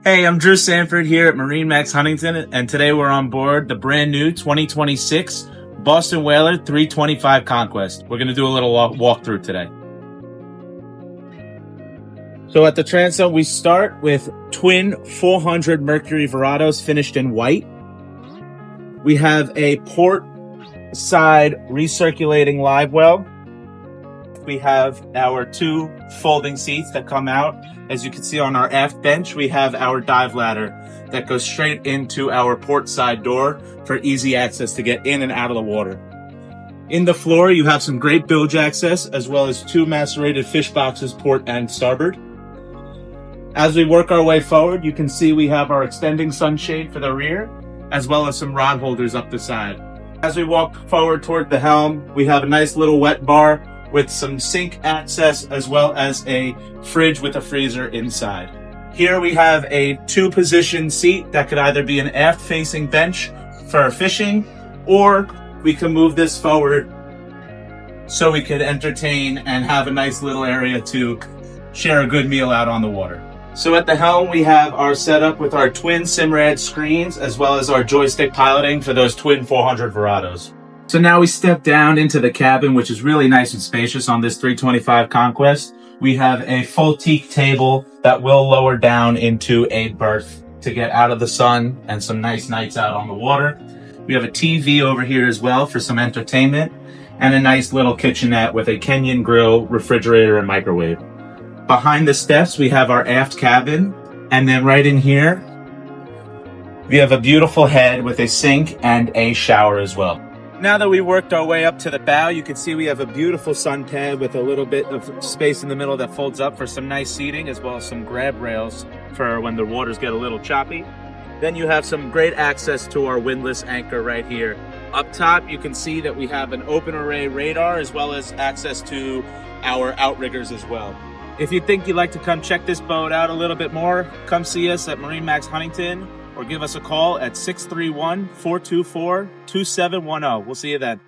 Hey, I'm Drew Sanford here at MarineMax Huntington, and today we're on board the brand new 2026 Boston Whaler 325 Conquest. We're going to do a little walkthrough today. So at the transom, we start with twin 400 Mercury Verados finished in white. We have a port side recirculating live well. We have our two folding seats that come out. As you can see on our aft bench, we have our dive ladder that goes straight into our port side door for easy access to get in and out of the water. In the floor, you have some great bilge access, as well as two macerated fish boxes, port and starboard. As we work our way forward, you can see we have our extending sunshade for the rear, as well as some rod holders up the side. As we walk forward toward the helm, we have a nice little wet bar with some sink access, as well as a fridge with a freezer inside. Here we have a two-position seat that could either be an aft-facing bench for fishing, or we can move this forward so we could entertain and have a nice little area to share a good meal out on the water. So at the helm, we have our setup with our twin Simrad screens, as well as our joystick piloting for those twin 400 Verados. So now we step down into the cabin, which is really nice and spacious on this 325 Conquest. We have a full teak table that will lower down into a berth to get out of the sun and some nice nights out on the water. We have a TV over here as well for some entertainment, and a nice little kitchenette with a Kenyan grill, refrigerator, and microwave. Behind the steps, we have our aft cabin, and then right in here, we have a beautiful head with a sink and a shower as well. Now that we worked our way up to the bow, you can see we have a beautiful sun pad with a little bit of space in the middle that folds up for some nice seating, as well as some grab rails for when the waters get a little choppy. Then you have some great access to our windlass anchor right here. Up top, you can see that we have an open array radar, as well as access to our outriggers as well. If you think you'd like to come check this boat out a little bit more, come see us at MarineMax Huntington, or give us a call at 631-424-2710. We'll see you then.